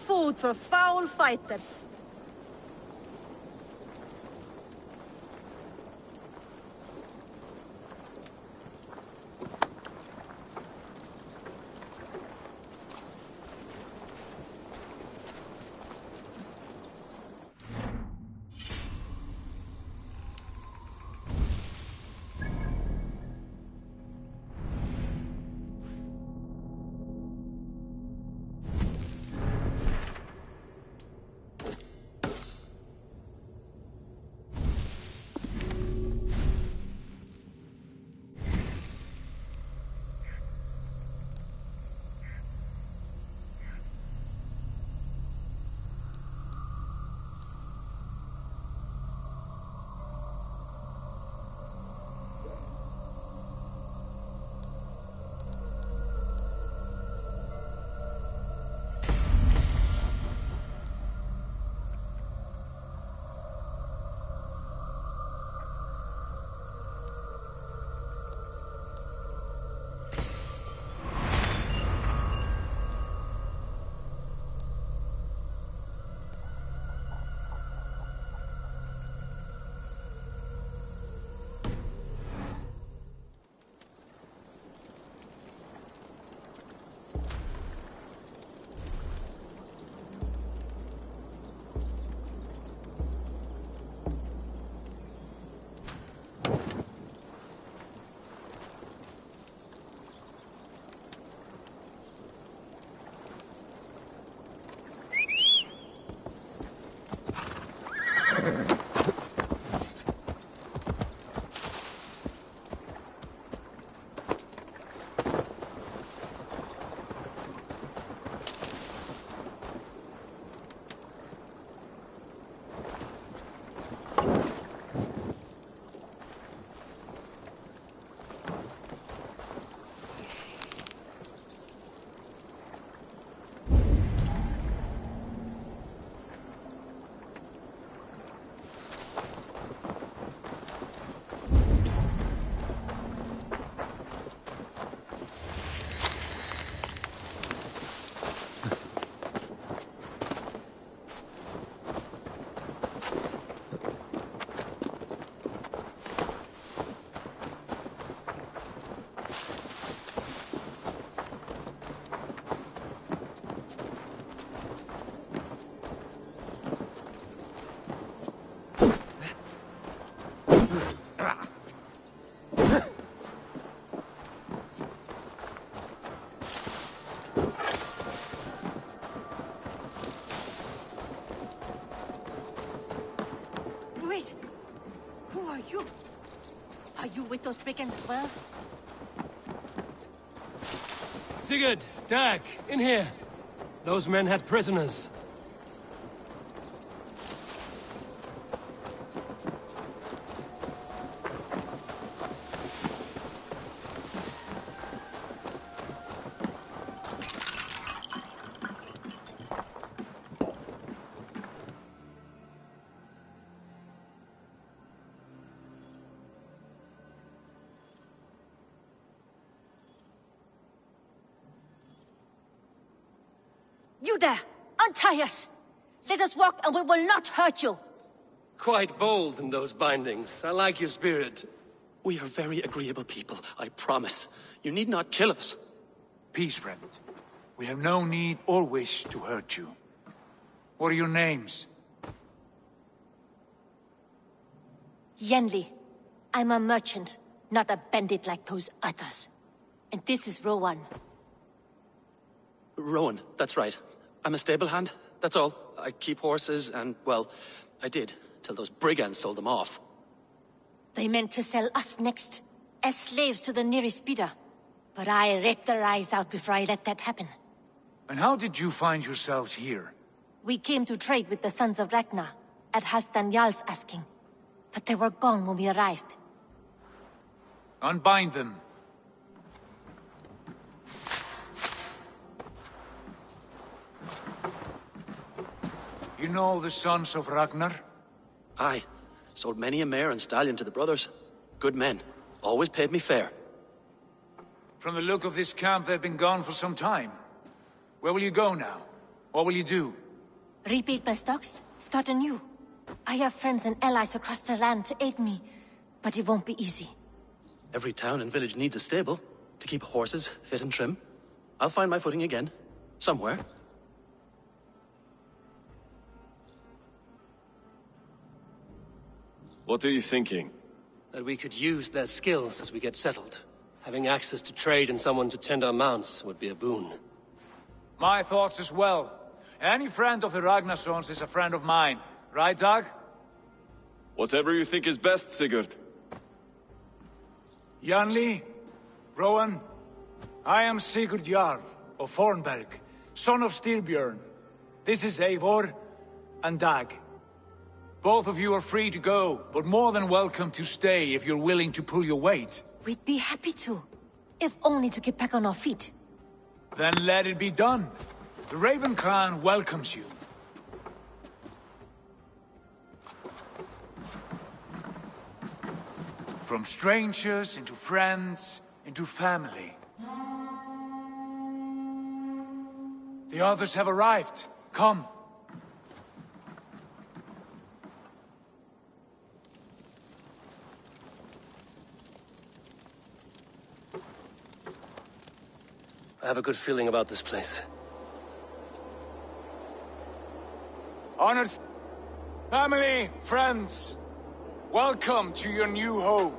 Food for foul fighters. Are you with those brigands as well? Sigurd, Dag, in here. Those men had prisoners. You there! Untie us! Let us walk and we will not hurt you! Quite bold in those bindings. I like your spirit. We are very agreeable people, I promise. You need not kill us. Peace, friend. We have no need or wish to hurt you. What are your names? Yenli. I'm a merchant, not a bandit like those others. And this is Rowan. Rowan, that's right. I'm a stable hand, that's all. I keep horses and, well, I did, till those brigands sold them off. They meant to sell us next, as slaves to the nearest bidder. But I ripped their eyes out before I let that happen. And how did you find yourselves here? We came to trade with the Sons of Ragnar, at Halfdan Jarl's asking. But they were gone when we arrived. Unbind them. You know the Sons of Ragnar? Aye. Sold many a mare and stallion to the brothers. Good men. Always paid me fair. From the look of this camp, they've been gone for some time. Where will you go now? What will you do? Rebuild my stocks, start anew. I have friends and allies across the land to aid me, but it won't be easy. Every town and village needs a stable, to keep horses fit and trim. I'll find my footing again. Somewhere. What are you thinking? That we could use their skills as we get settled. Having access to trade and someone to tend our mounts would be a boon. My thoughts as well. Any friend of the Ragnarsons is a friend of mine. Right, Dag? Whatever you think is best, Sigurd. Janli, Rowan, I am Sigurd Jarl of Fornberg, son of Styrbjörn. This is Eivor and Dag. Both of you are free to go, but more than welcome to stay if you're willing to pull your weight. We'd be happy to, if only to get back on our feet. Then let it be done. The Raven Clan welcomes you. From strangers into friends, into family. The others have arrived. Come. I have a good feeling about this place. Honored family, friends, welcome to your new home.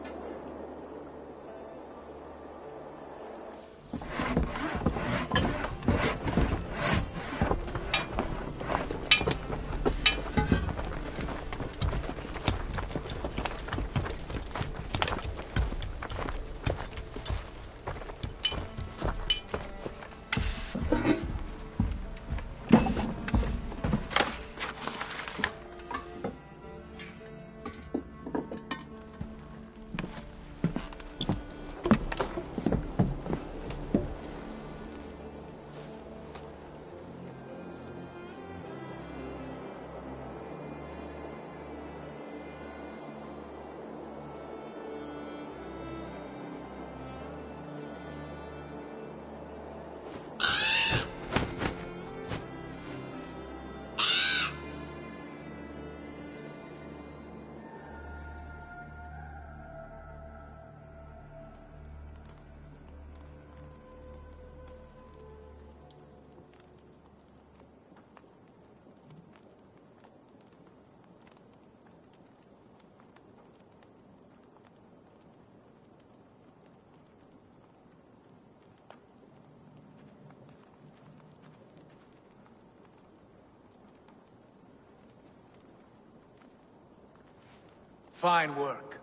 Fine work.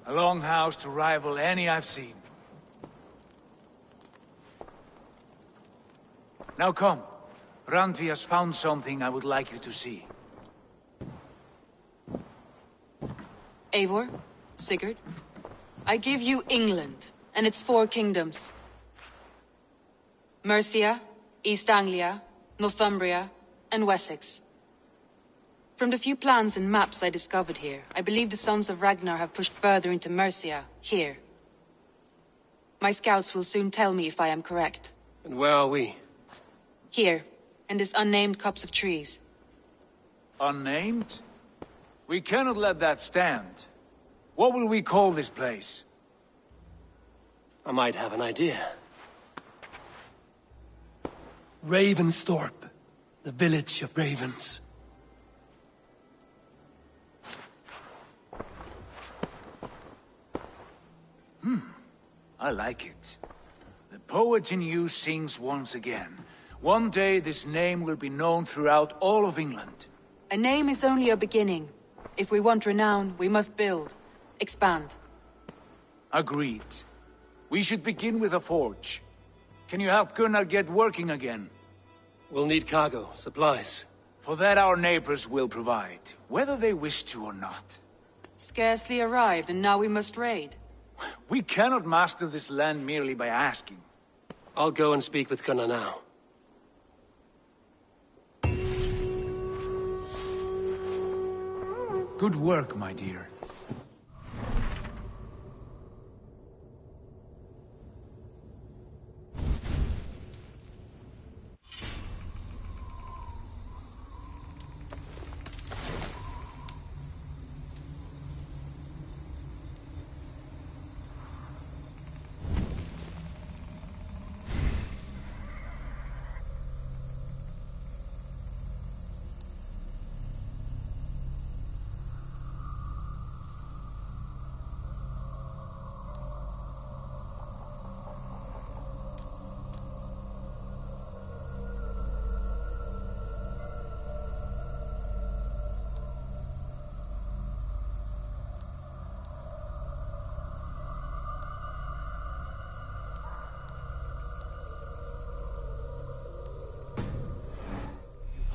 A longhouse to rival any I've seen. Now come. Randvi has found something I would like you to see. Eivor, Sigurd, I give you England and its 4 kingdoms. Mercia, East Anglia, Northumbria, and Wessex. From the few plans and maps I discovered here, I believe the Sons of Ragnar have pushed further into Mercia, here. My scouts will soon tell me if I am correct. And where are we? Here, in this unnamed copse of trees. Unnamed? We cannot let that stand. What will we call this place? I might have an idea. Ravensthorpe, the village of ravens. I like it. The poet in you sings once again. One day this name will be known throughout all of England. A name is only a beginning. If we want renown, we must build, expand. Agreed. We should begin with a forge. Can you help Gunnar get working again? We'll need cargo, supplies. For that our neighbors will provide, whether they wish to or not. Scarcely arrived, and now we must raid. We cannot master this land merely by asking. I'll go and speak with Gunnar now. Good work, my dear.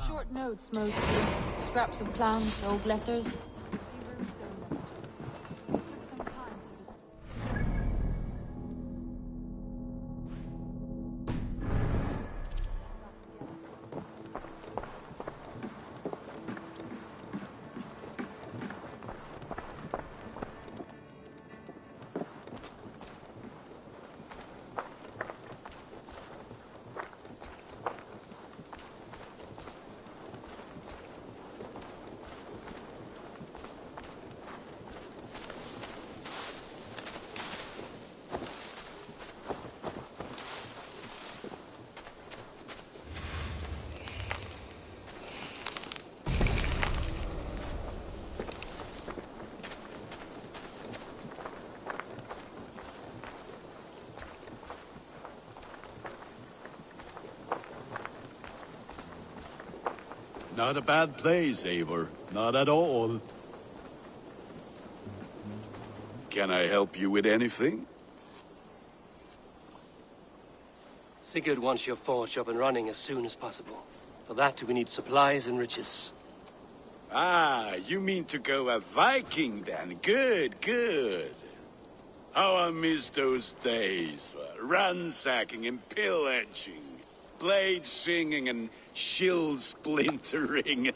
Short notes, mostly. Scraps of plans, old letters. Not a bad place, Eivor. Not at all. Can I help you with anything? Sigurd wants your forge up and running as soon as possible. For that, we need supplies and riches. Ah, you mean to go a Viking then? Good, good. How I miss those days. Ransacking and pillaging. Blade singing and shield splintering.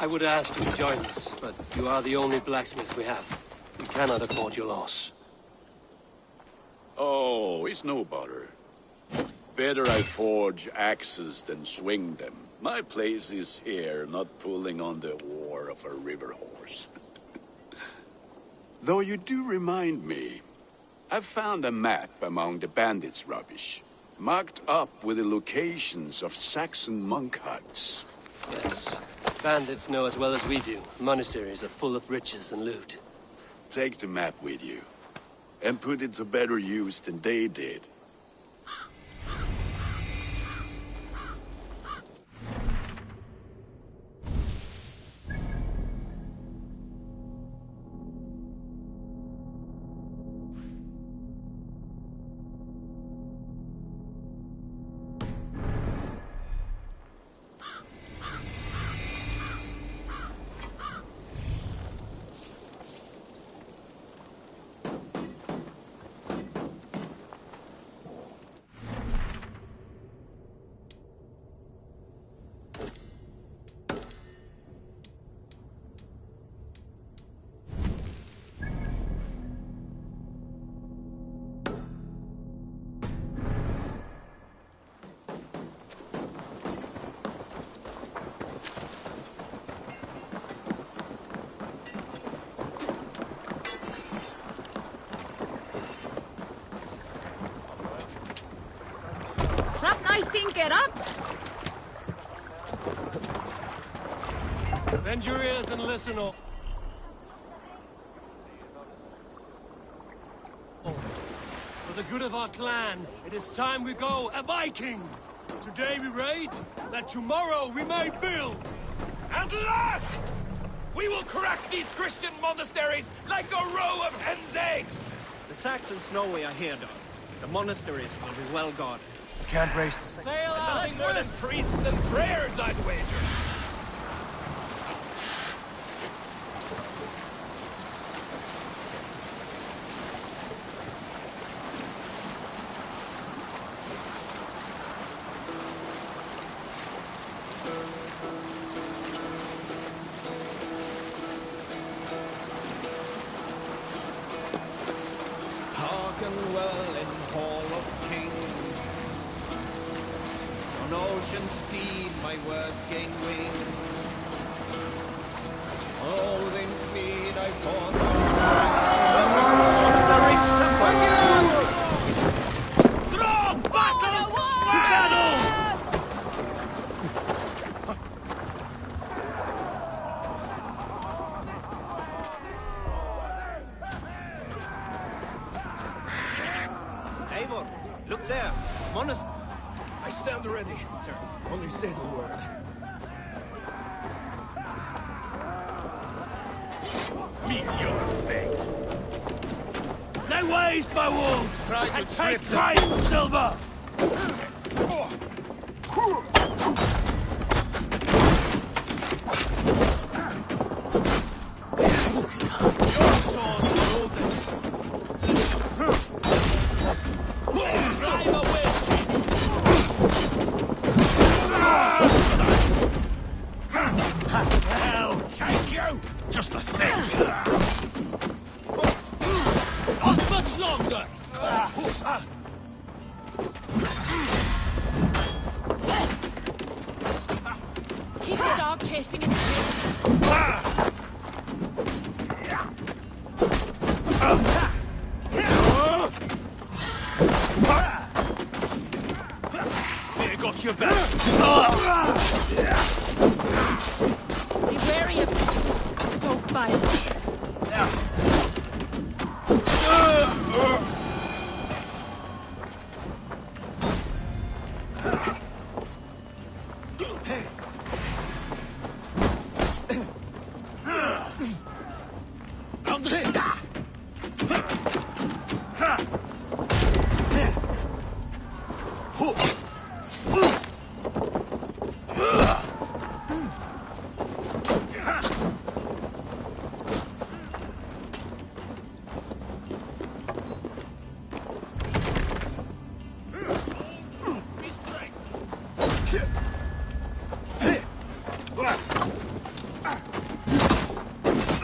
I would ask you to join us, but you are the only blacksmith we have. We cannot afford your loss. Oh, it's no bother. Better I forge axes than swing them. My place is here, not pulling on the war of a river horse. Though you do remind me, I've found a map among the bandits' rubbish, marked up with the locations of Saxon monk huts. Yes. Bandits know as well as we do. Monasteries are full of riches and loot. Take the map with you, and put it to better use than they did. Tinker up! Bend your ears and listen all. For the good of our clan, it is time we go a Viking! Today we raid, that tomorrow we may build! At last! We will crack these Christian monasteries like a row of hen's eggs! The Saxons know we are here, Doug. The monasteries will be well guarded. Can't raise the Sail out! Nothing more than priests and prayers, I'd wager. Hearken well in Hall of Kings. On ocean steed my words gain wing. Odin's mead I fought Draw battles to battle! Eivor, look there. Monastery. I stand ready, sir. Only say the word. Meet your fate. Lay waste, my wolves! Try to and trip take them. time, Silver! Your swords are older. Drive away! Hell, take you! Just the thing! Not much longer! Keep the dog chasing its tail. Fear got your back! Be wary of dogs. Don't bite.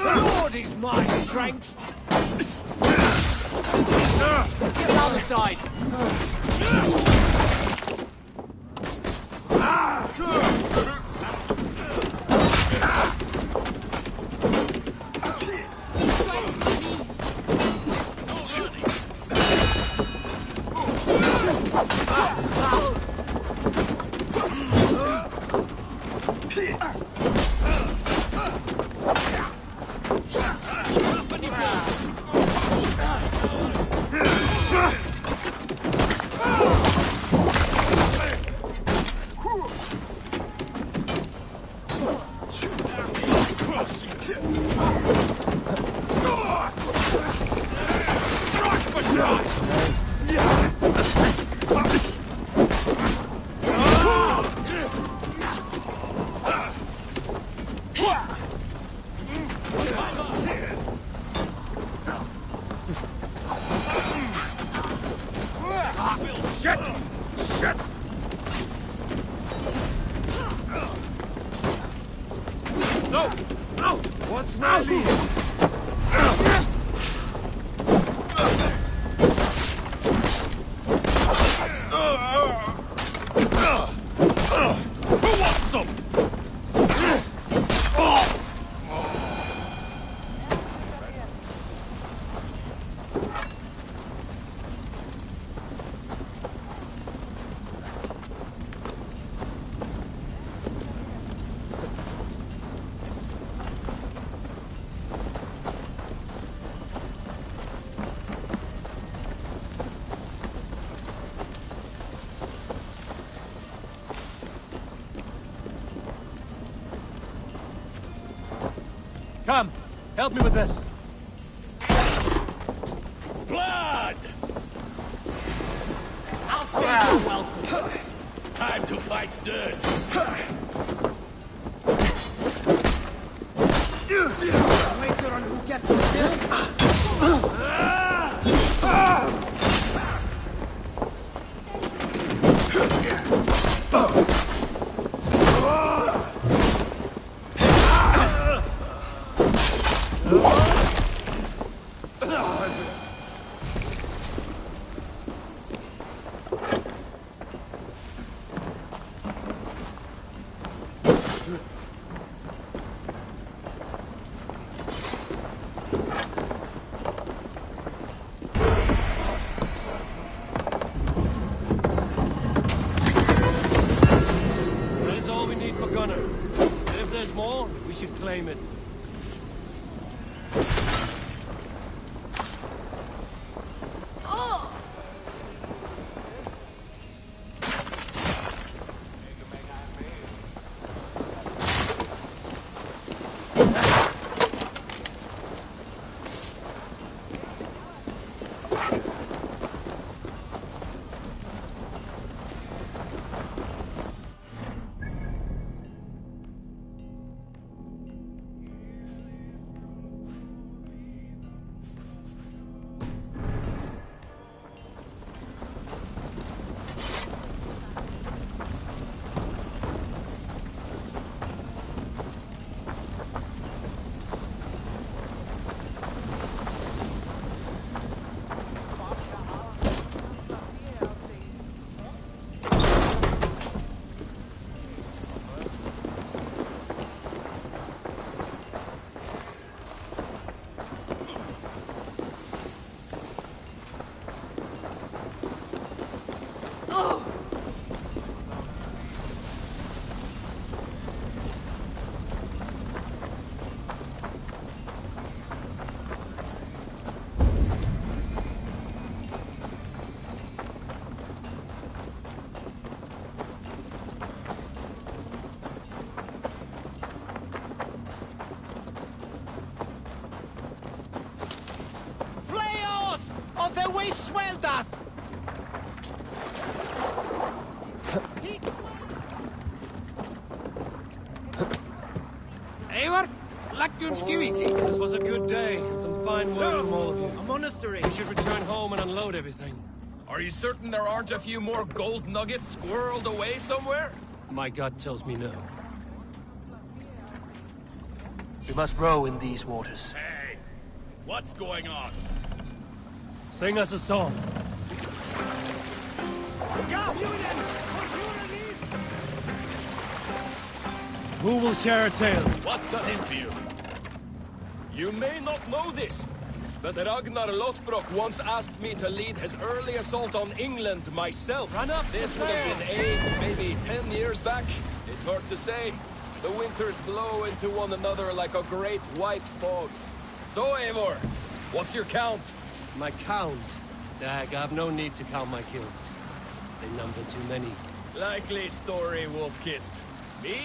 Lord is my strength! Get round the side! What's my lead? Who wants some? Come, help me with this. Blood! I'll stay your welcome. Time to fight dirt. Wager on who gets the kill. That is all we need for Gunner. And if there's more, we should claim it. This was a good day, and some fine work from all of you. A monastery. We should return home and unload everything. Are you certain there aren't a few more gold nuggets squirreled away somewhere? My gut tells me no. We must row in these waters. Hey, what's going on? Sing us a song. Who will share a tale? What's got into you? You may not know this, but Ragnar Lothbrok once asked me to lead his early assault on England myself. Run up This the would trail. have been 8, maybe 10 years back. It's hard to say. The winters blow into one another like a great white fog. So, Eivor, what's your count? My count? Dag, I've no need to count my kills. They number too many. Likely story, Wolfkist. Me?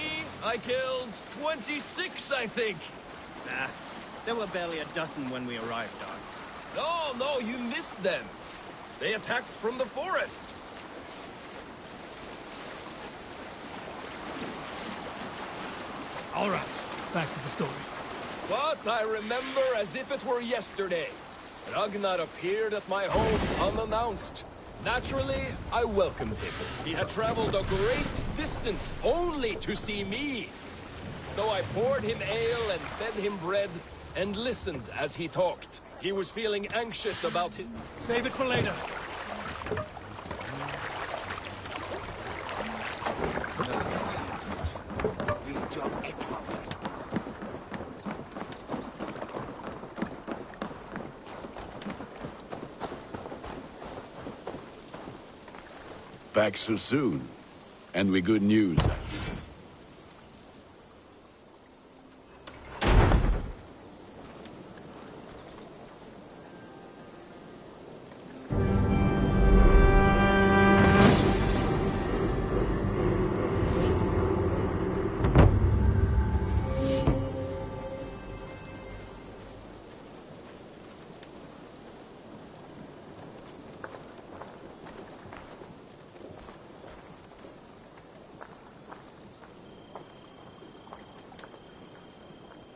I killed 26, I think. Nah, there were barely a dozen when we arrived, Dog. No, you missed them. They attacked from the forest. All right, back to the story. But I remember as if it were yesterday. Ragnar appeared at my home unannounced. Naturally, I welcomed him. He had traveled a great distance only to see me. So I poured him ale and fed him bread and listened as he talked. He was feeling anxious about it. Save it for later. Back so soon, and with good news.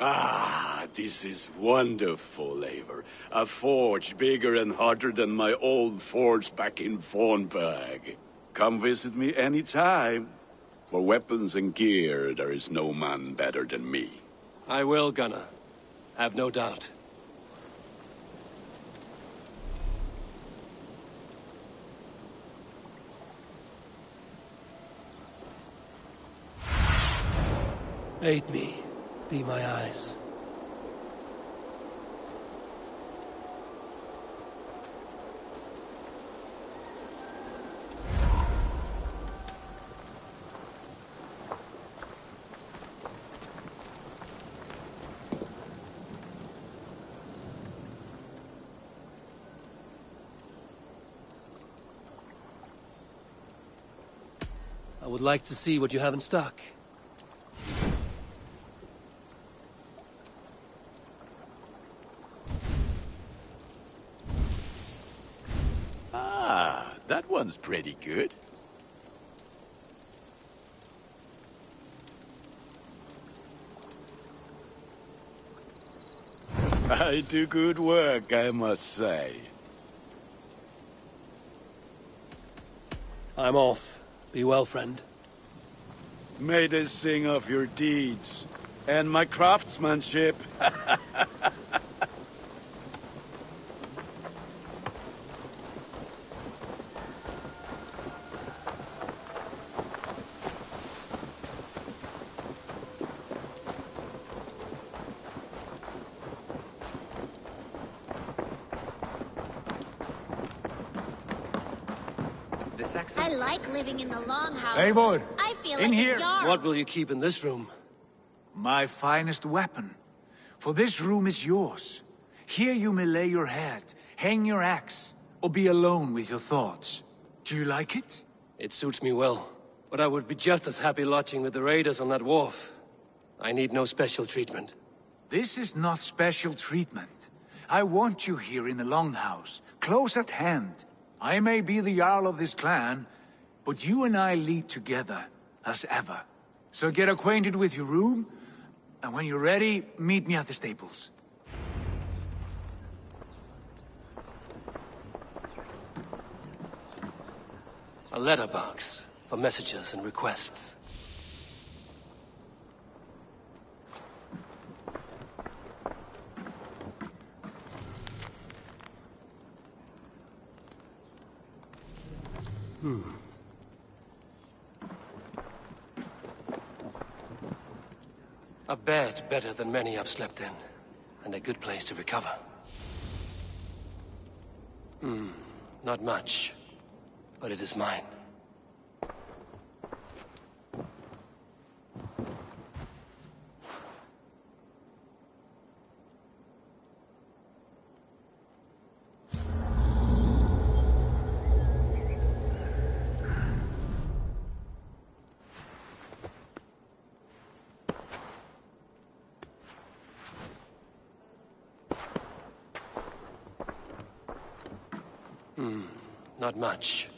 Ah, this is wonderful, Eivor. A forge bigger and hotter than my old forge back in Fornburg. Come visit me anytime. For weapons and gear, there is no man better than me. I will, Gunnar. Have no doubt. Aid me. Be my eyes. I would like to see what you have in stock. Ah, that one's pretty good. I do good work, I must say. I'm off. Be well, friend. May they sing of your deeds and my craftsmanship. I like living in the longhouse. Eivor, I feel in like here. a Jarl. What will you keep in this room? My finest weapon. For this room is yours. Here you may lay your head, hang your axe, or be alone with your thoughts. Do you like it? It suits me well. But I would be just as happy lodging with the raiders on that wharf. I need no special treatment. This is not special treatment. I want you here in the Longhouse, close at hand. I may be the Jarl of this clan, but you and I lead together, as ever. So get acquainted with your room, and when you're ready, meet me at the stables. A letterbox for messages and requests. A bed better than many I've slept in, and a good place to recover. Not much, but it is mine. Not much,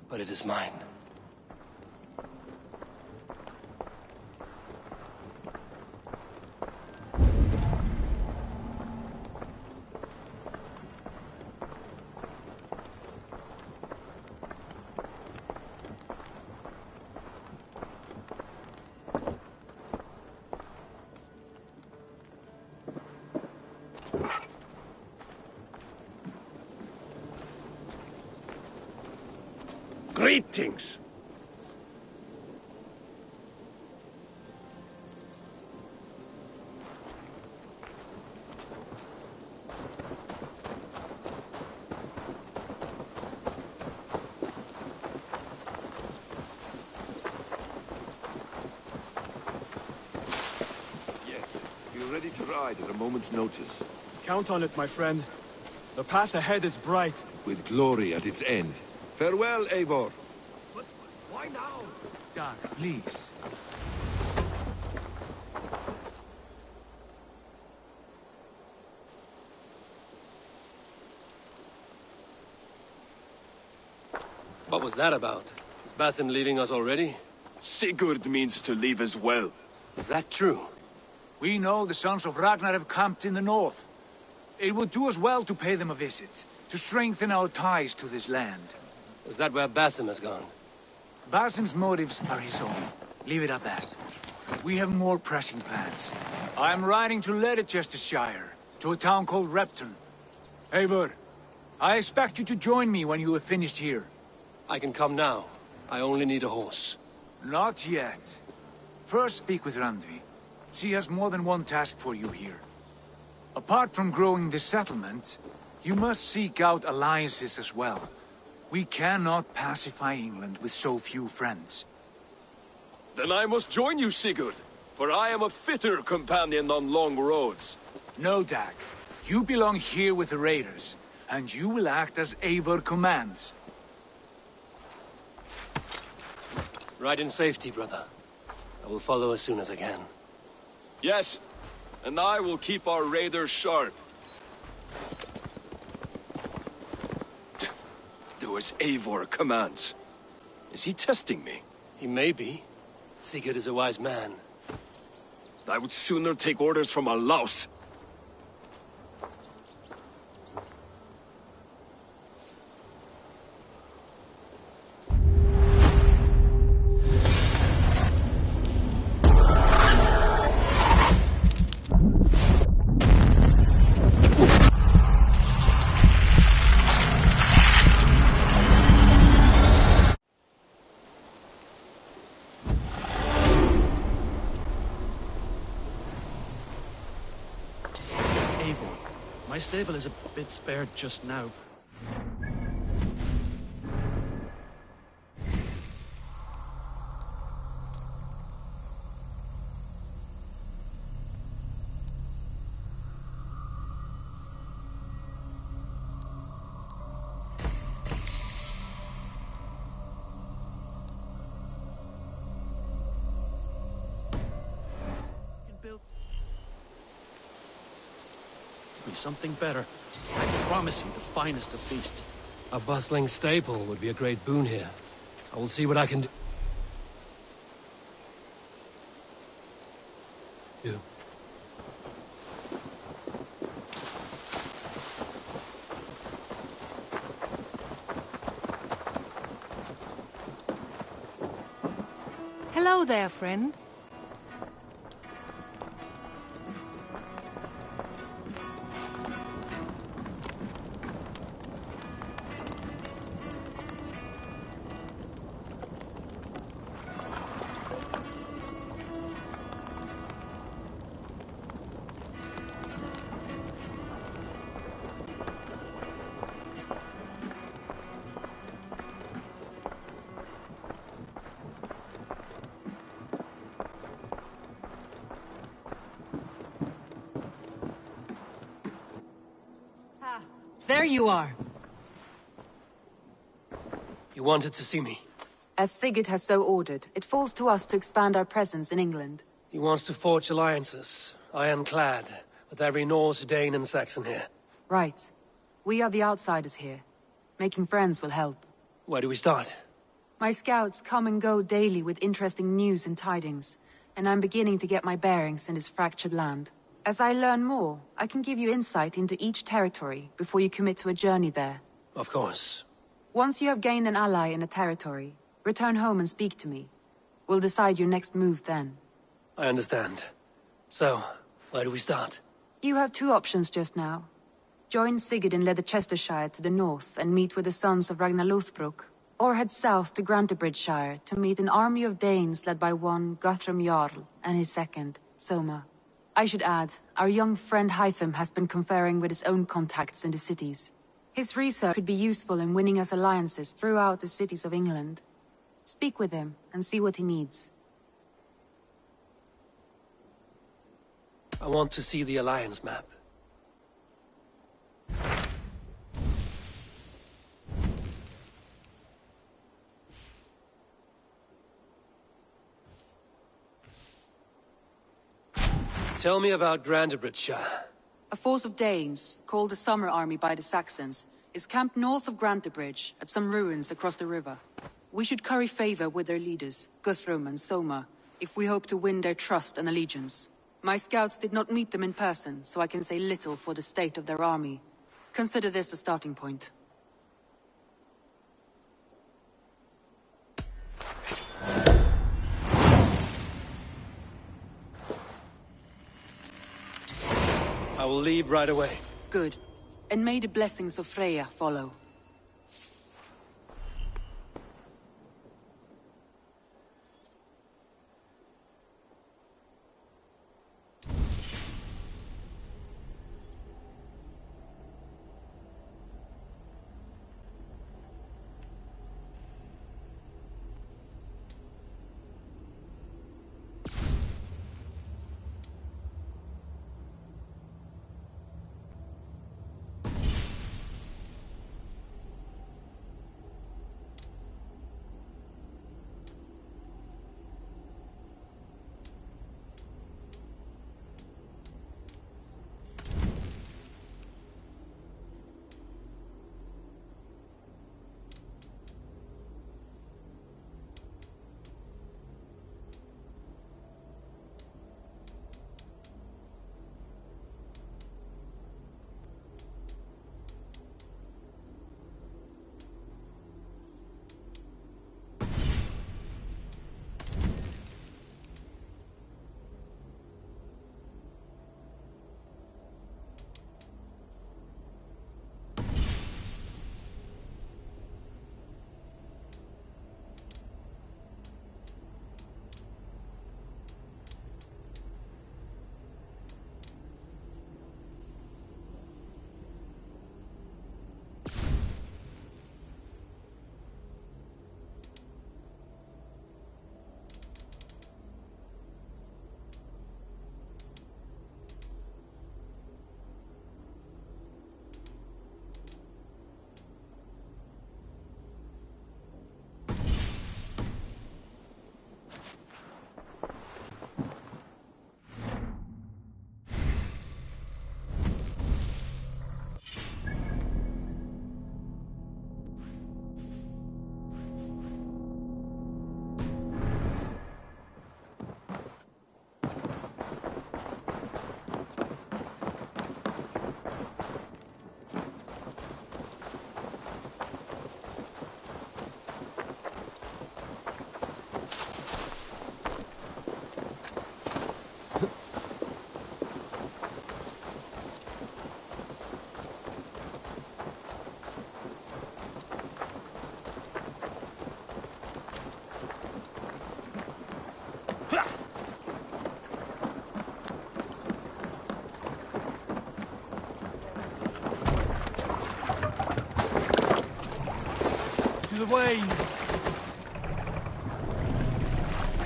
but it is mine. Greetings! Yes, we're ready to ride at a moment's notice. Count on it, my friend. The path ahead is bright. With glory at its end. Farewell, Eivor. But why now? Dag, please. What was that about? Is Basim leaving us already? Sigurd means to leave as well. Is that true? We know the Sons of Ragnar have camped in the north. It would do us well to pay them a visit, to strengthen our ties to this land. Is that where Basim has gone? Basim's motives are his own. Leave it at that. We have more pressing plans. I am riding to Leicestershire, to a town called Repton. Eivor, I expect you to join me when you have finished here. I can come now. I only need a horse. Not yet. First speak with Randvi. She has more than one task for you here. Apart from growing this settlement, you must seek out alliances as well. We cannot pacify England with so few friends. Then I must join you, Sigurd, for I am a fitter companion on long roads. No, Dag. You belong here with the raiders, and you will act as Eivor commands. Ride in safety, brother. I will follow as soon as I can. Yes, and I will keep our raiders sharp. Do as Eivor commands. Is he testing me? He may be. Sigurd is a wise man. I would sooner take orders from a louse. My stable is a bit spared just now. Something better. I promise you the finest of beasts. A bustling stable would be a great boon here. I will see what I can do. Hello there, friend. There you are. You wanted to see me? As Sigurd has so ordered, it falls to us to expand our presence in England. He wants to forge alliances, ironclad, with every Norse, Dane and Saxon here. Right. We are the outsiders here. Making friends will help. Where do we start? My scouts come and go daily with interesting news and tidings, and I'm beginning to get my bearings in this fractured land. As I learn more, I can give you insight into each territory before you commit to a journey there. Of course. Once you have gained an ally in a territory, return home and speak to me. We'll decide your next move then. I understand. So, where do we start? You have two options just now. Join Sigurd in Leicestershire to the north and meet with the sons of Ragnar Lothbrok, or head south to Grantebridgeshire to meet an army of Danes led by one Guthrum Jarl and his second, Soma. I should add, our young friend Hytham has been conferring with his own contacts in the cities. His research could be useful in winning us alliances throughout the cities of England. Speak with him and see what he needs. I want to see the alliance map. Tell me about Grantebridgeshire. A force of Danes, called the Summer Army by the Saxons, is camped north of Grantebridge at some ruins across the river. We should curry favor with their leaders, Guthrum and Soma, if we hope to win their trust and allegiance. My scouts did not meet them in person, so I can say little for the state of their army. Consider this a starting point. I will leave right away. Good. And may the blessings of Freya follow. To the waves!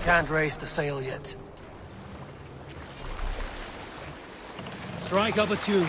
Can't raise the sail yet. Strike up a tune.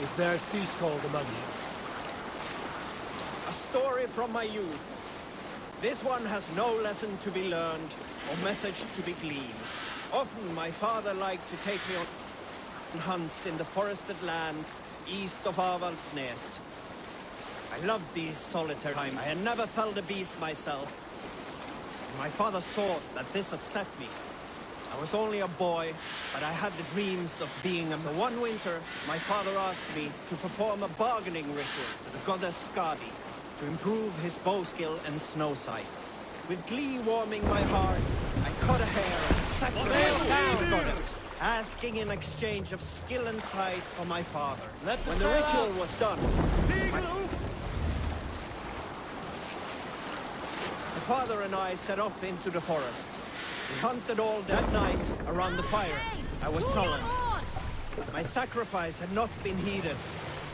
Is there a sea scald among you? A story from my youth. This one has no lesson to be learned, or message to be gleaned. Often my father liked to take me on hunts in the forested lands east of Avaldsnes. I loved these solitary times. I had never felled a beast myself. My father saw that this upset me. I was only a boy, but I had the dreams of being a... So one winter, my father asked me to perform a bargaining ritual to the goddess Skadi to improve his bow skill and snow sight. With glee warming my heart, I cut a hair and sacrificed the goddess, asking in exchange of skill and sight for my father. When the ritual was done, my father and I set off into the forest. We hunted all that night around the fire. I was sullen. My sacrifice had not been heeded.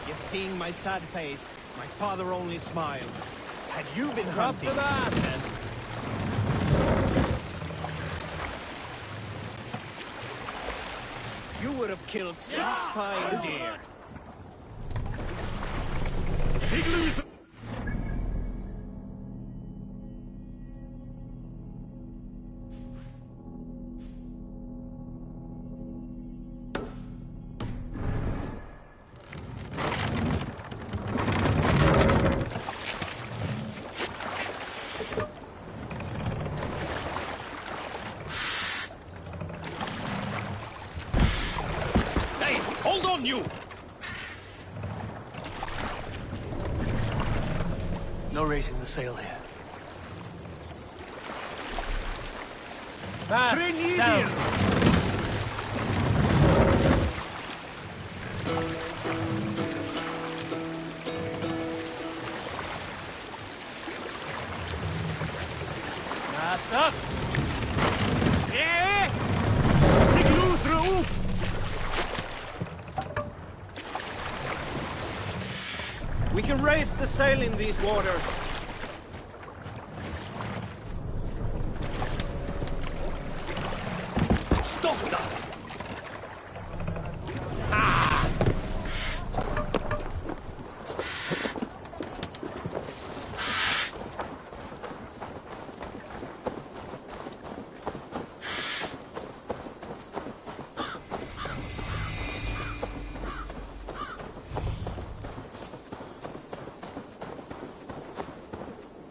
Yet seeing my sad face, My father only smiled. Had you been Drop hunting, the mask! you would have killed 6 fine deer. Hold on, you! No raising the sail here. Fast, down! Fast up! Yeah! We can raise the sail in these waters. Stop that!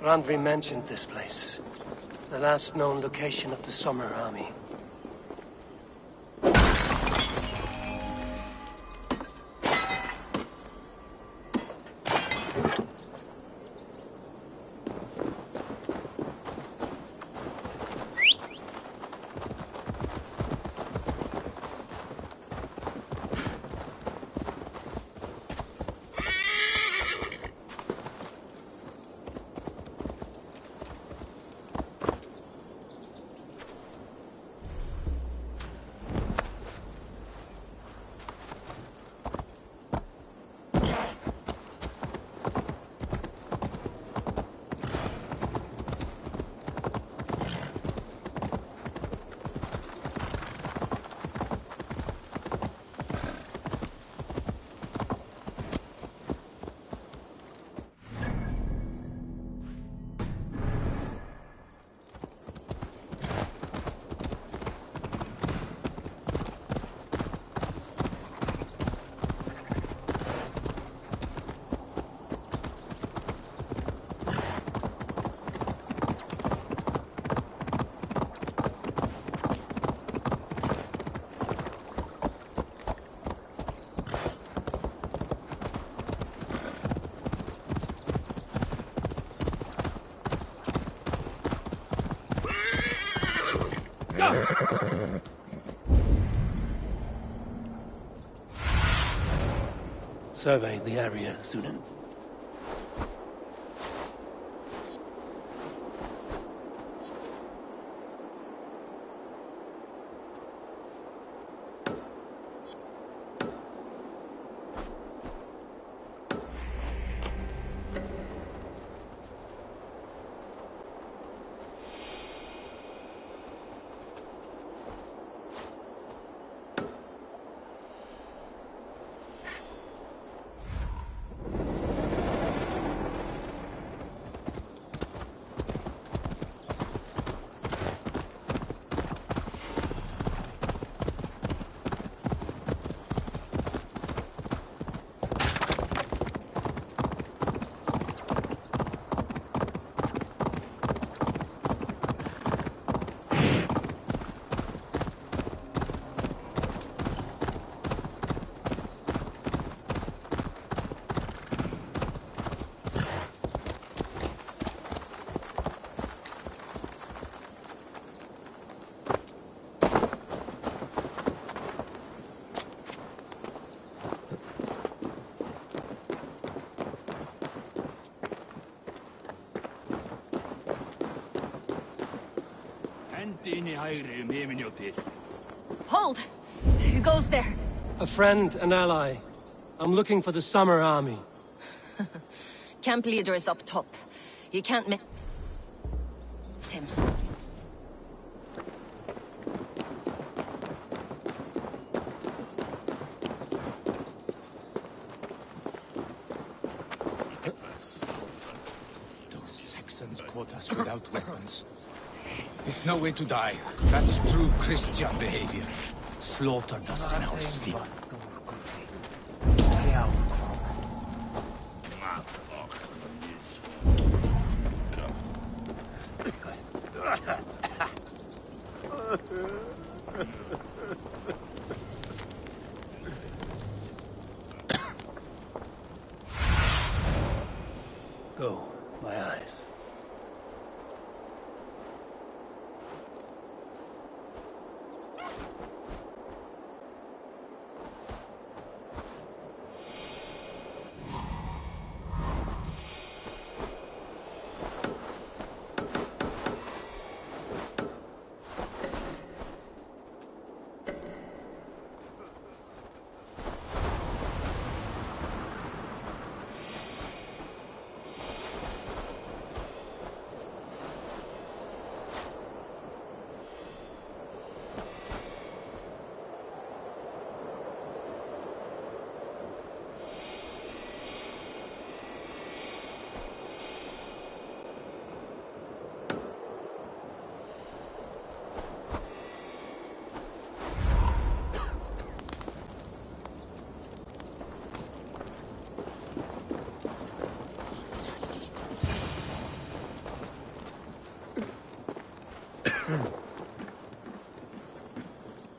Randvi mentioned this place. The last known location of the Summer Army. Survey the area, Sunan. Hold! Who goes there? A friend, an ally. I'm looking for the Summer Army. camp leader is up top. You can't miss him. Those Saxons caught us without weapons. It's no way to die. That's true Christian behavior. Slaughtered us in our sleep. Go, my eyes.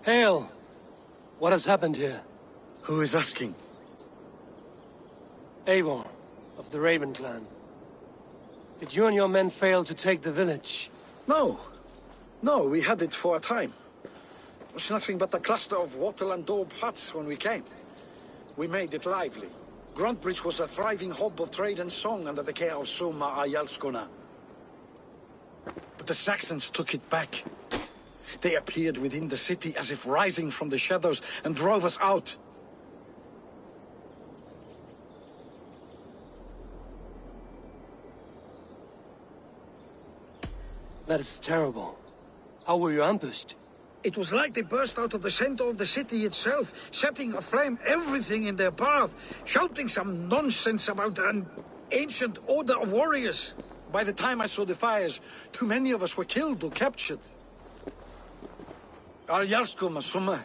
Hail! What has happened here? Who is asking? Eivor, of the Raven clan. Did you and your men fail to take the village? No. No, we had it for a time. It was nothing but a cluster of wattle and daub huts when we came. We made it lively. Gruntbridge was a thriving hub of trade and song under the care of Soma Ayalskona. But the Saxons took it back. They appeared within the city as if rising from the shadows and drove us out. That is terrible. How were you ambushed? It was like they burst out of the center of the city itself, setting aflame everything in their path, shouting some nonsense about an ancient order of warriors. By the time I saw the fires, too many of us were killed or captured. Our Jarlskoma, Summa,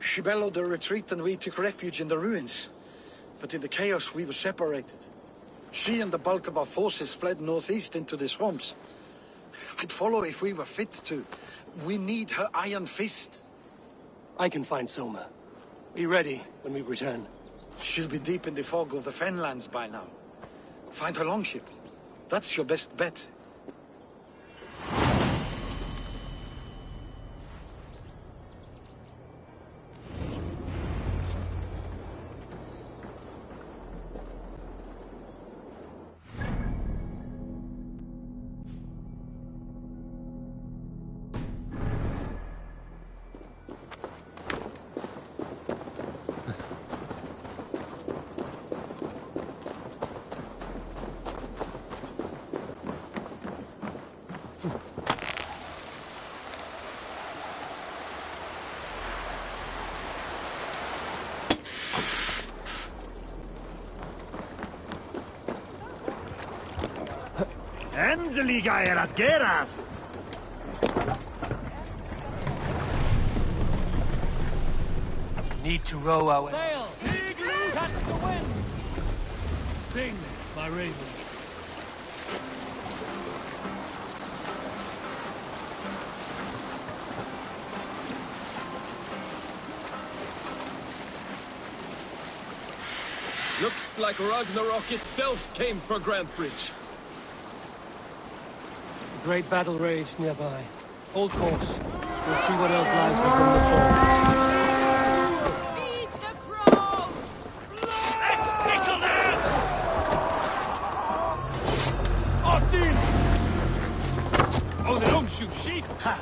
she bellowed the retreat and we took refuge in the ruins. But in the chaos we were separated. She and the bulk of our forces fled northeast into the swamps. I'd follow if we were fit to. We need her iron fist. I can find Soma. Be ready when we return. She'll be deep in the fog of the Fenlands by now. Find her longship. That's your best bet. Endelig er at gerast! Need to row our way. Sail! Catch the wind! Sing, my ravens. Looks like Ragnarok itself came for Grantbridge. A great battle raged nearby. Hold course. We'll see what else lies within the fort. Feed the crows! Let's tickle them! Odin! Oh, they don't shoot sheep! Ha!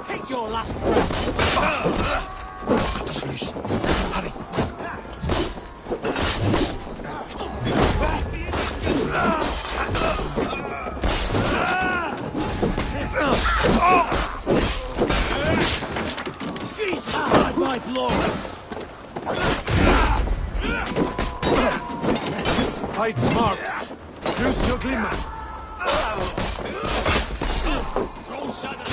Take your last breath! Cut us loose. Hurry. God might blow us! Fight smart. Use your glimmer. Throw shadow.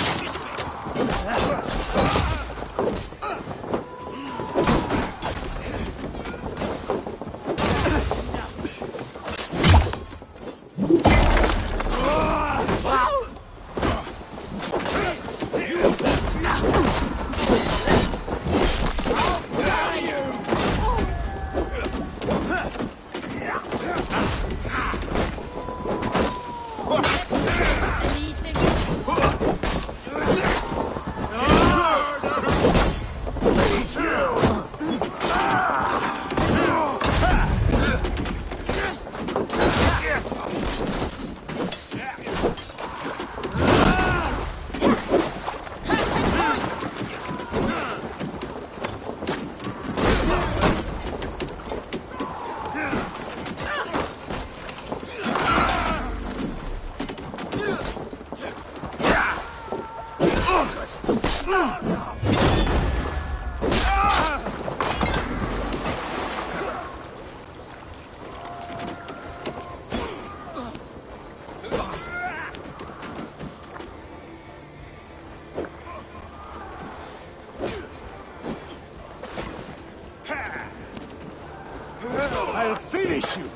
I'll finish you!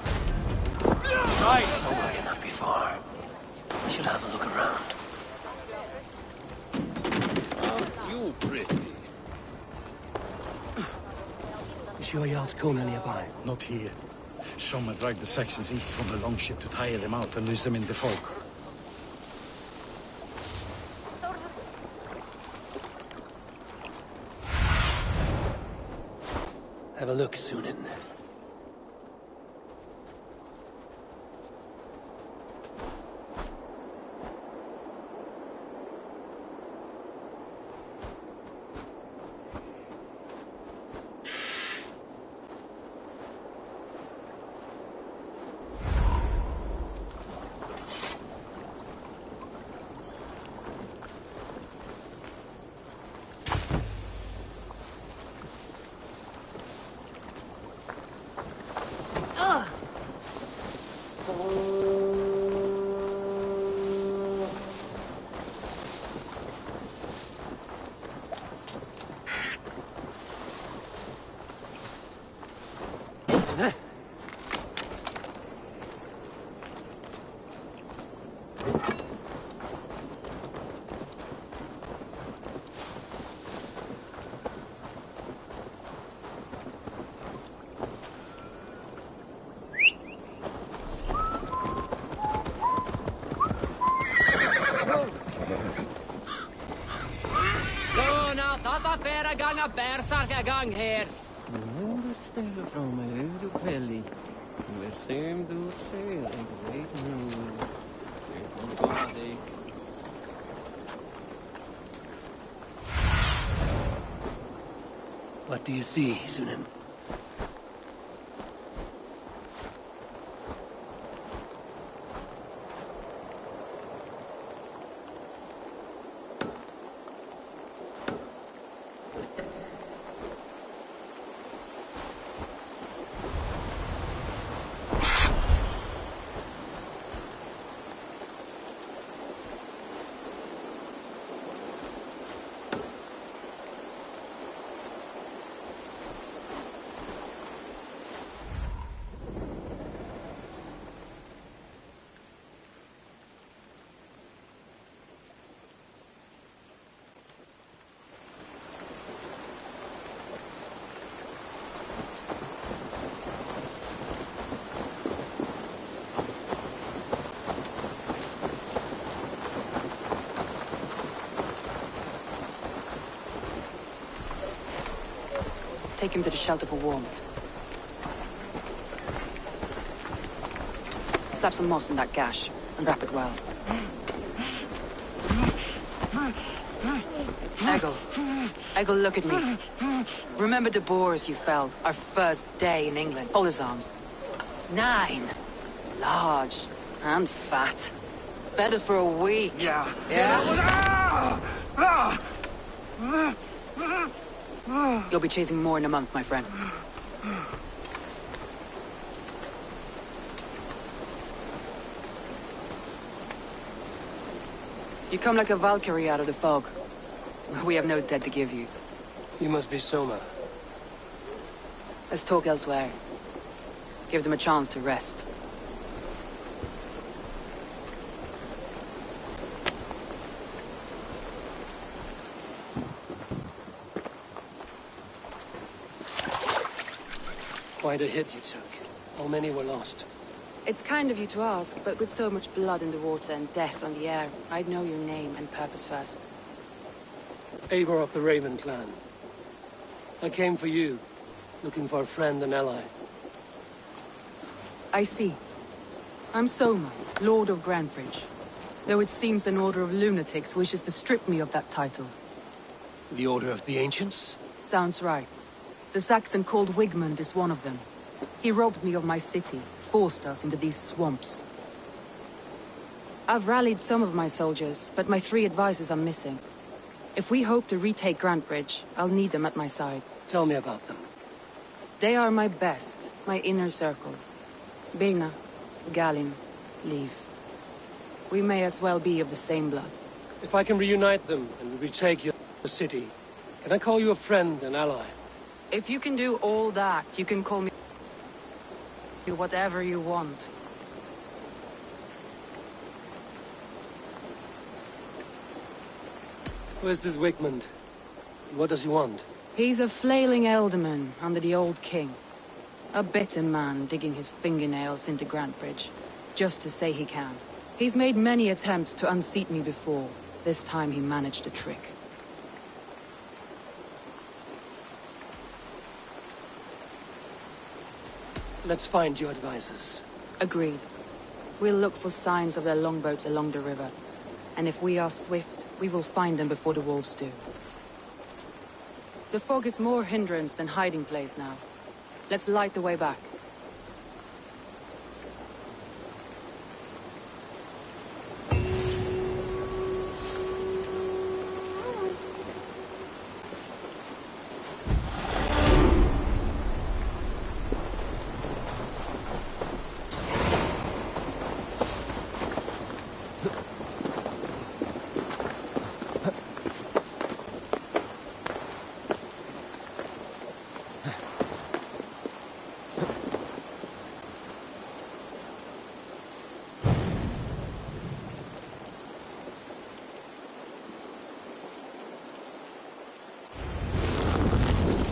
Right, somewhere cannot be far. We should have a look around. Aren't you pretty? Is sure Jarl's Kuna nearby? Not here. Someone dragged the Saxons east from the longship to tire them out and lose them in the fog. Have a look, Sunan. Ganga bärsarka gang här. Nu ställer från mig hur du kvällig. Med sem du ser, jag vet nu. Jag kommer dig. What do you see, Sunan? Take him to the shelter for warmth. Slap some moss in that gash and wrap it well. Eggle, look at me. Remember the boars you felled our first day in England? Hold his arms. 9. Large and fat. Fed us for a week. Yeah. Yeah? You'll be chasing more in a month, my friend. You come like a Valkyrie out of the fog. We have no debt to give you. You must be Soma. Let's talk elsewhere. Give them a chance to rest. Quite a hit you took. How many were lost? It's kind of you to ask, but with so much blood in the water and death on the air, I'd know your name and purpose first. Eivor of the Raven clan. I came for you, looking for a friend and ally. I see. I'm Soma, Lord of Grantebridge. Though it seems an order of lunatics wishes to strip me of that title. The Order of the Ancients? Sounds right. The Saxon called Wigmund is one of them. He robbed me of my city, forced us into these swamps. I've rallied some of my soldiers, but my 3 advisors are missing. If we hope to retake Grantebridge, I'll need them at my side. Tell me about them. They are my best, my inner circle. Birna, Galin, Leave. We may as well be of the same blood. If I can reunite them and retake your city, can I call you a friend and ally? If you can do all that, you can call me whatever you want. Where's this Wigmund? What does he want? He's a flailing elderman under the old king. A bitter man digging his fingernails into Grantebridge, just to say he can. He's made many attempts to unseat me before. This time he managed a trick. Let's find your advisors. Agreed. We'll look for signs of their longboats along the river. And if we are swift, we will find them before the wolves do. The fog is more hindrance than hiding place now. Let's light the way back.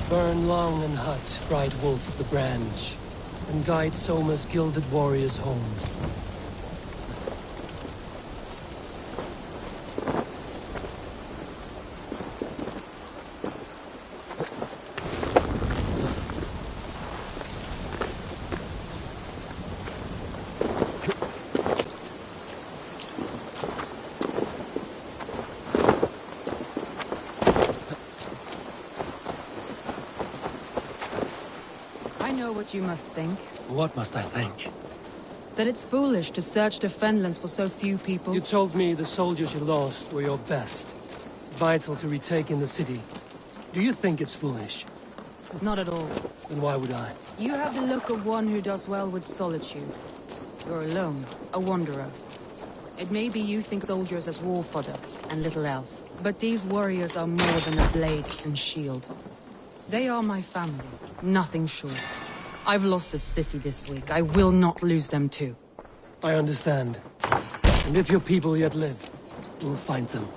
Burn long and hut, bright wolf of the branch, and guide Soma's gilded warriors home. What you must think. What must I think? That it's foolish to search the Fenlands for so few people. You told me the soldiers you lost were your best. Vital to retake in the city. Do you think it's foolish? Not at all. Then why would I? You have the look of one who does well with solitude. You're alone, a wanderer. It may be you think soldiers as war fodder, and little else. But these warriors are more than a blade and shield. They are my family, nothing short. I've lost a city this week. I will not lose them too. I understand. And if your people yet live, we'll find them.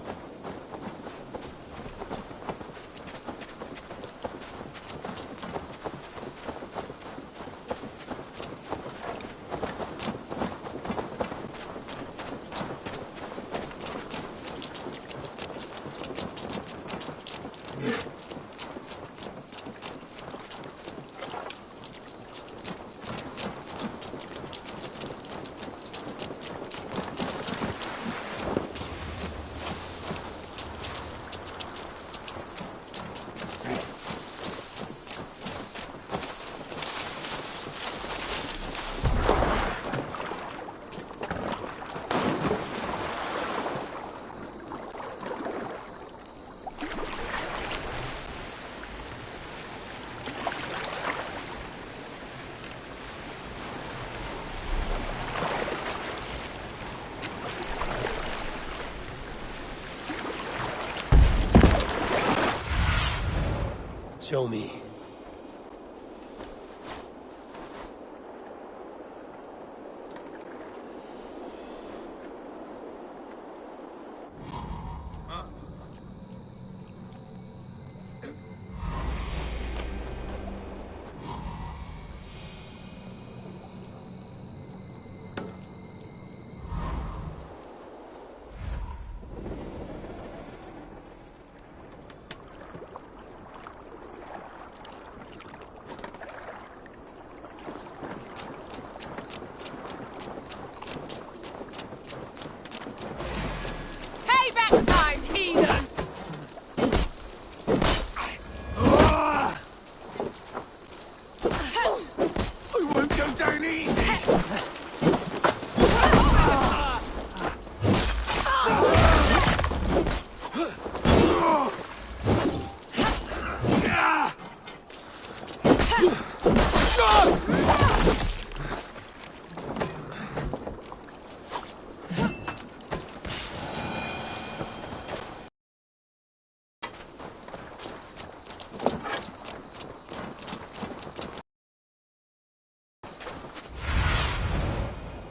Show me.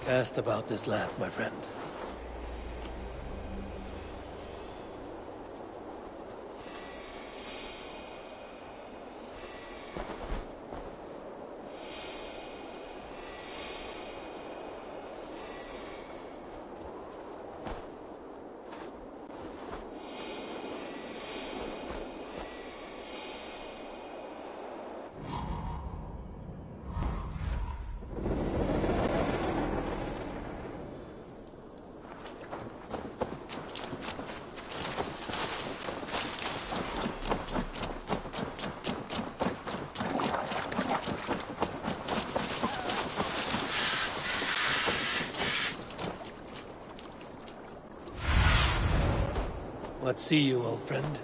Cast about this land, my friend. What see you, old friend?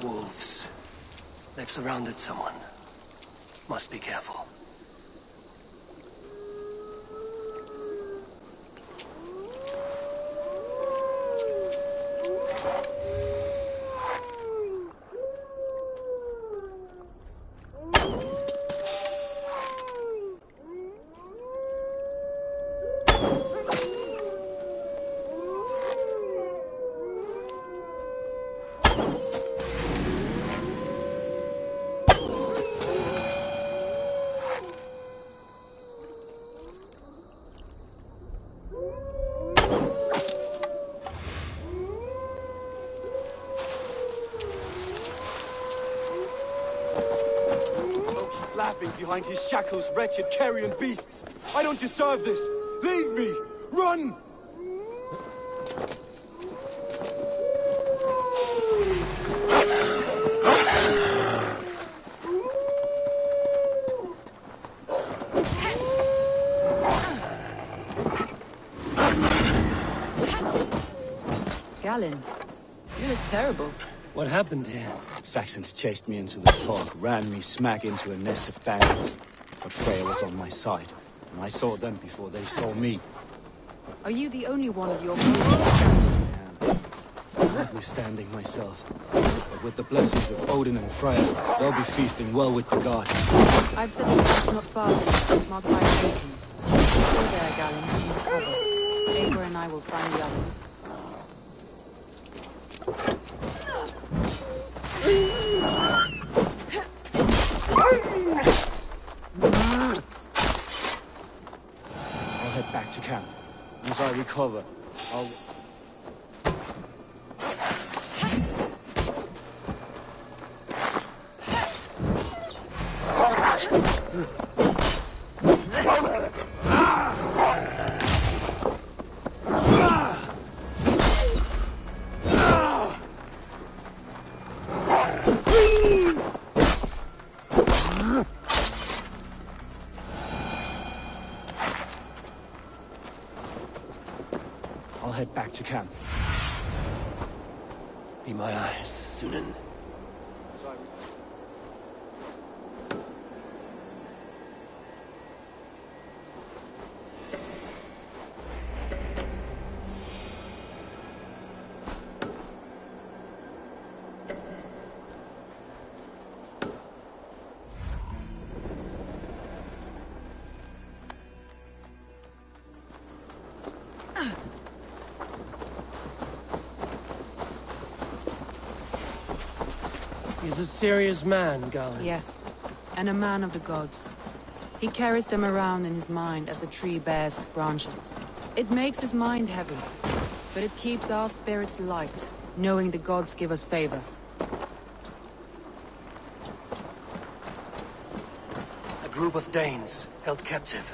Wolves. They've surrounded someone. Must be careful. Laughing behind his shackles, wretched carrion beasts. I don't deserve this. Leave me! Run! Galen, you look terrible. What happened here? Saxons chased me into the fog, ran me smack into a nest of bandits. But Freya was on my side, and I saw them before they saw me. Are you the only one of your kind? Notwithstanding myself. But with the blessings of Odin and Freya, they'll be feasting well with the gods. I've set the house not far from marked by a beacon. Go there, Galen, and cover. Eivor and I will find the others. I'll head back to camp. Once I recover, I'll... back to camp. Be my eyes, Sunan. He's a serious man, Garland. Yes, and a man of the gods. He carries them around in his mind as a tree bears its branches. It makes his mind heavy, but it keeps our spirits light, knowing the gods give us favor. A group of Danes held captive.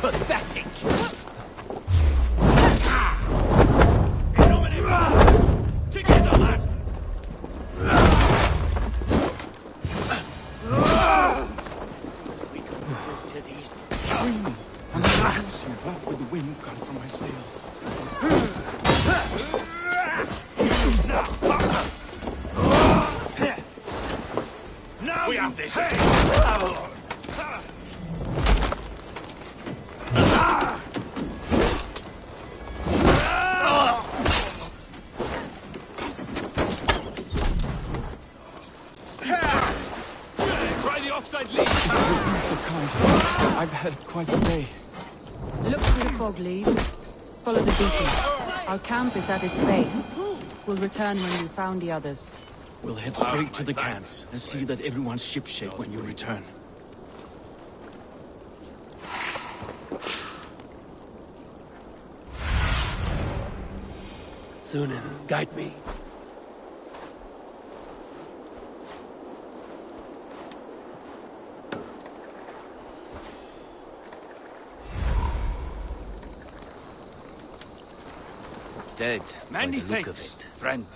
Pathetic! Together, lad! We can resist to these. Scream! I'm losing blood with the wind gone from my sails. Now we have this! I've had quite a day. Look through the fog, Lee. Follow the beacon. Our camp is at its base. We'll return when we've found the others. We'll head straight to the camp and see that everyone's shipshape when you return. Sunan, guide me. Dead, Many by the look of thanks, it. friend.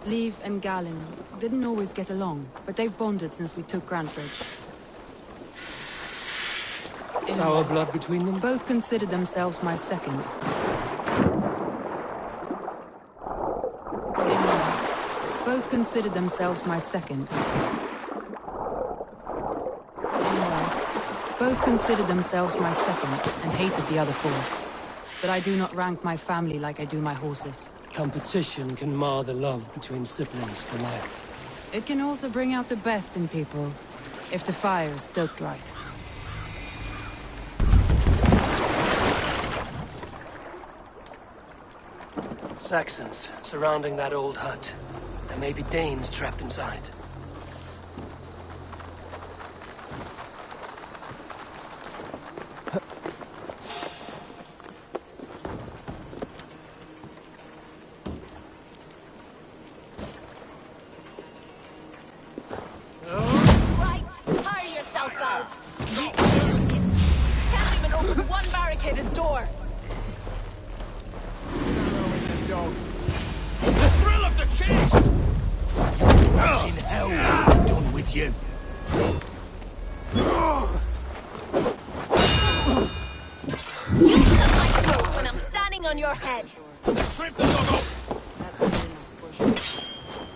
Leave and Galen didn't always get along, but they've bonded since we took Grantbridge. Sour blood between them? Both considered themselves my second. Both considered themselves my second. Both considered themselves my second and hated the other four. But I do not rank my family like I do my horses. Competition can mar the love between siblings for life. It can also bring out the best in people, if the fire is stoked right. Saxons surrounding that old hut. There may be Danes trapped inside. Right! Tire yourself out! Can't even open one barricaded door! The thrill of the chase! What's in hell have I done with you? You cut my throat when I'm standing on your head! Strip the dog off!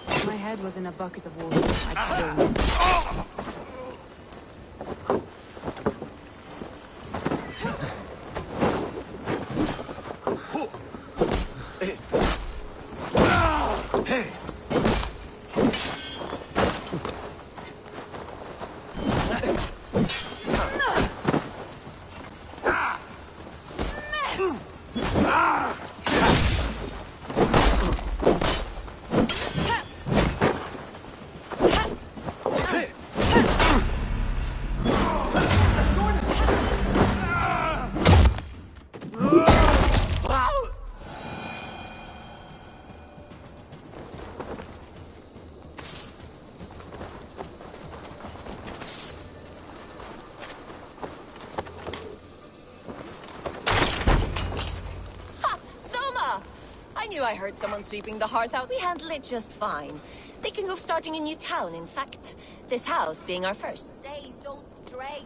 If my head was in a bucket of water, I'd still... I heard someone sweeping the hearth out. We handle it just fine. Thinking of starting a new town, in fact. This house being our first. Stay, don't stray.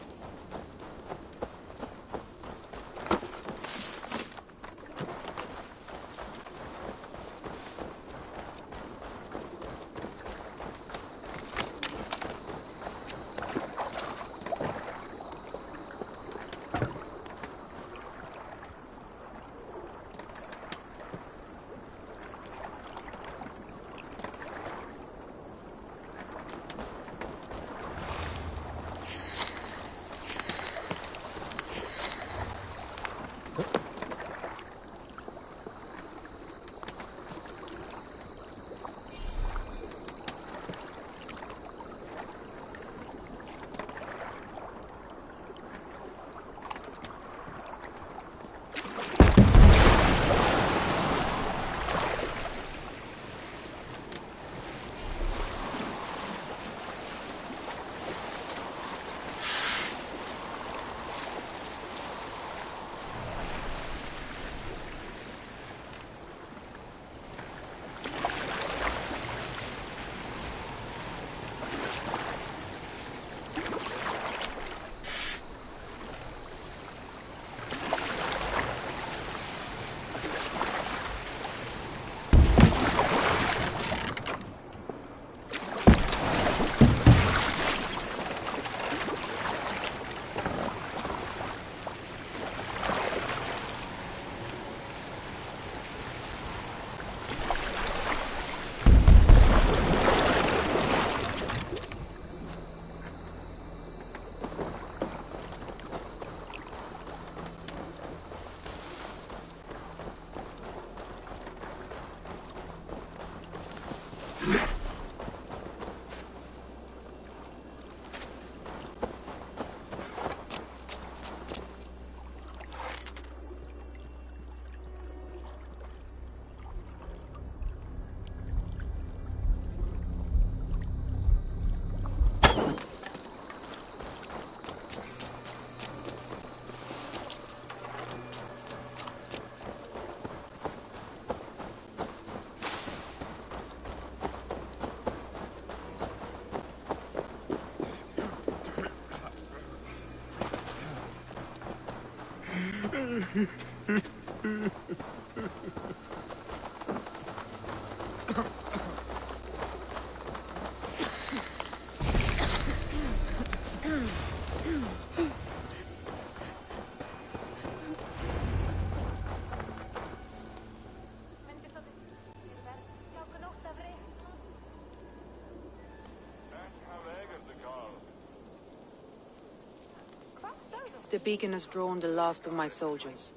The beacon has drawn the last of my soldiers.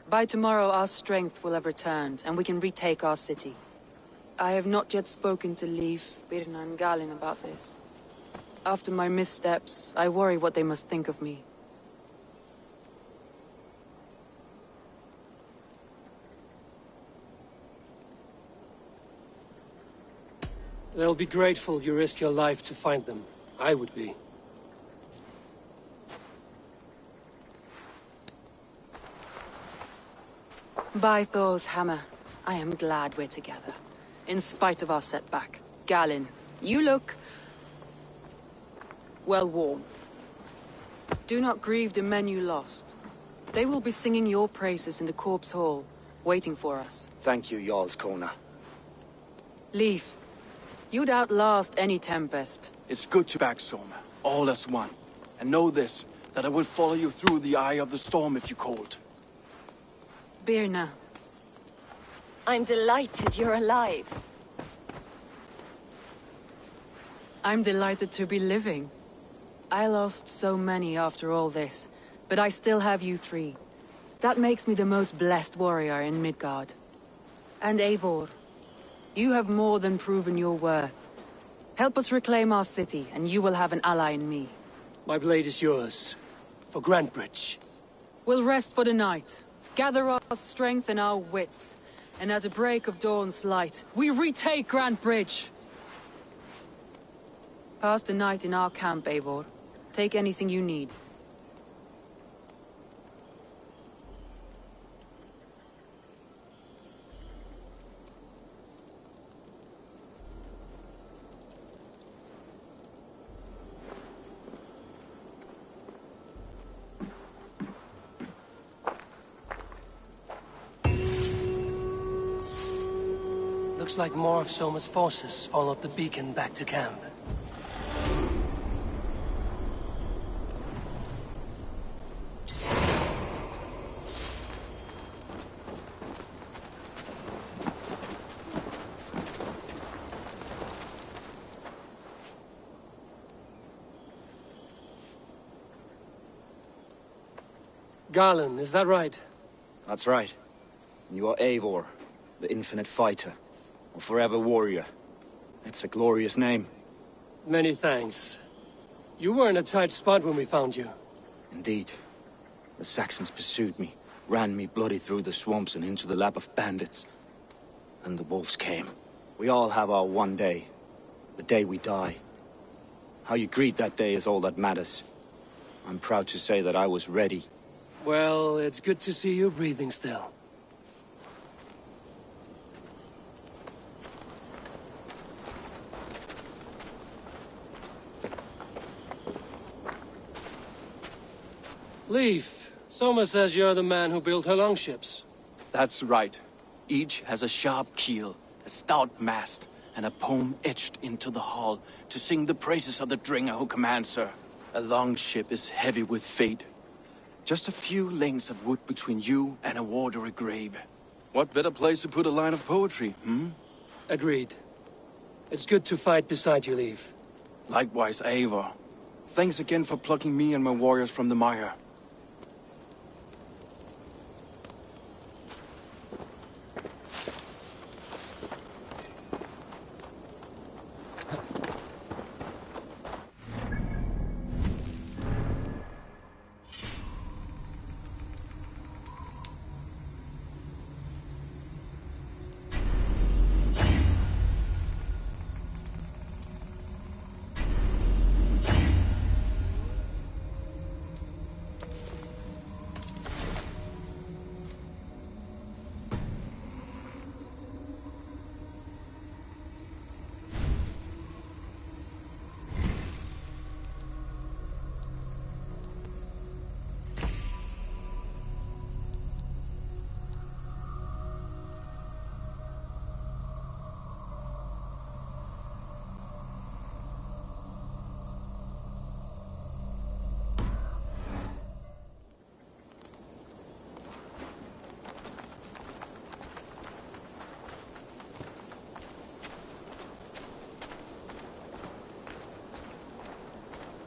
By tomorrow, our strength will have returned, and we can retake our city. I have not yet spoken to Leif, Birna, and Galin about this. After my missteps, I worry what they must think of me. They'll be grateful you risk your life to find them. I would be. By Thor's hammer, I am glad we're together. In spite of our setback. Galin, you look well worn. Do not grieve the men you lost. They will be singing your praises in the Corpse Hall, waiting for us. Thank you, Jarl's Kona. Leif, you'd outlast any tempest. It's good to back Soma, all as one. And know this, that I will follow you through the eye of the storm if you called. Birna. I'm delighted you're alive. I'm delighted to be living. I lost so many after all this, but I still have you three. That makes me the most blessed warrior in Midgard. And Eivor, you have more than proven your worth. Help us reclaim our city, and you will have an ally in me. My blade is yours. For Grantebridge. We'll rest for the night. Gather our strength and our wits. And at the break of dawn's light, we retake Grantebridge! Pass the night in our camp, Eivor. Take anything you need. Looks like more of Soma's forces followed the beacon back to camp. Garland, is that right? That's right. You are Eivor, the infinite fighter, or forever warrior. It's a glorious name. Many thanks. You were in a tight spot when we found you. Indeed. The Saxons pursued me, ran me bloody through the swamps and into the lap of bandits. And the wolves came. We all have our one day. The day we die. How you greet that day is all that matters. I'm proud to say that I was ready. Well, it's good to see you breathing still. Leif, Soma says you're the man who built her longships. That's right. Each has a sharp keel, a stout mast, and a poem etched into the hull to sing the praises of the Dringer who commands her. A longship is heavy with fate. Just a few lengths of wood between you and a watery grave. What better place to put a line of poetry, hmm? Agreed. It's good to fight beside you, Leif. Likewise, Eivor. Thanks again for plucking me and my warriors from the mire.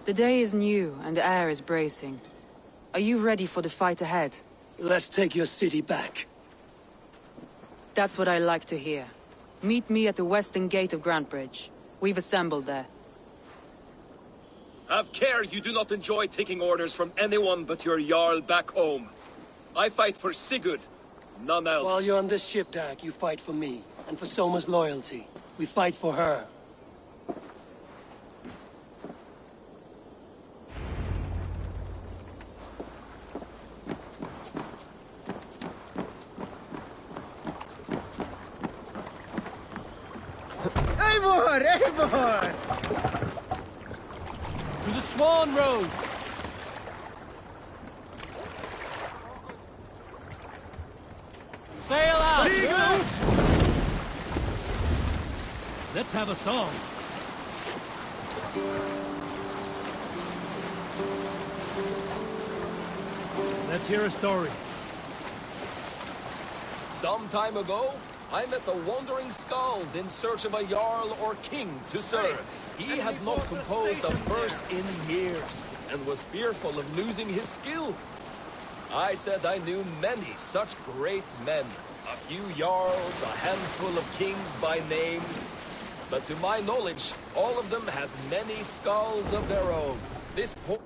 The day is new, and the air is bracing. Are you ready for the fight ahead? Let's take your city back. That's what I like to hear. Meet me at the western gate of Grantbridge. We've assembled there. Have care you do not enjoy taking orders from anyone but your Jarl back home. I fight for Sigurd, none else. While you're on this ship, Dag, you fight for me, and for Soma's loyalty. We fight for her. Eivor! To the Swan Road! Sail out! Let's have a song. Let's hear a story. Some time ago, I met a wandering skald in search of a Jarl or king to serve. He had not composed a verse in years, and was fearful of losing his skill. I said I knew many such great men. A few Jarls, a handful of kings by name. But to my knowledge, all of them had many skalds of their own. Disappointed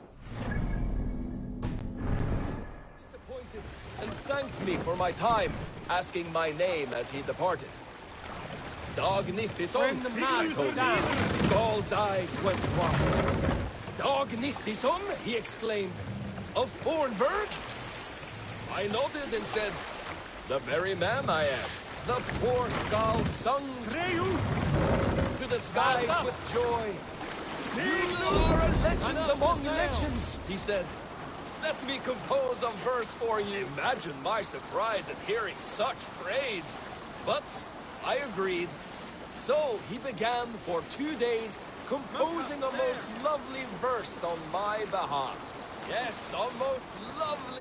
and thanked me for my time, asking my name as he departed. Dag Nithison, told me. The skald's eyes went wide. Dag Nithison, he exclaimed. Of Fornburg? I nodded and said, the very man I am. The poor skald sung to the skies with joy. You are a legend among legends, he said. Let me compose a verse for you. Imagine my surprise at hearing such praise. But I agreed, So he began for 2 days composing a most lovely verse on my behalf. Yes, a most lovely...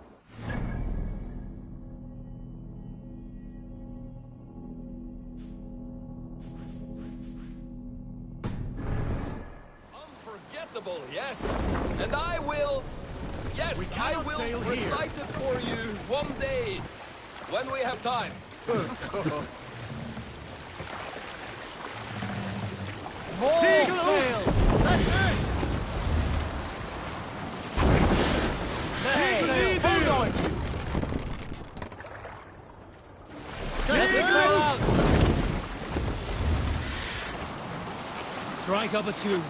Unforgettable, yes. And I will... Yes, I will recite it for you one day, when we have time. More sail! Hey, hold on! Set the sail out! Strike up a tune.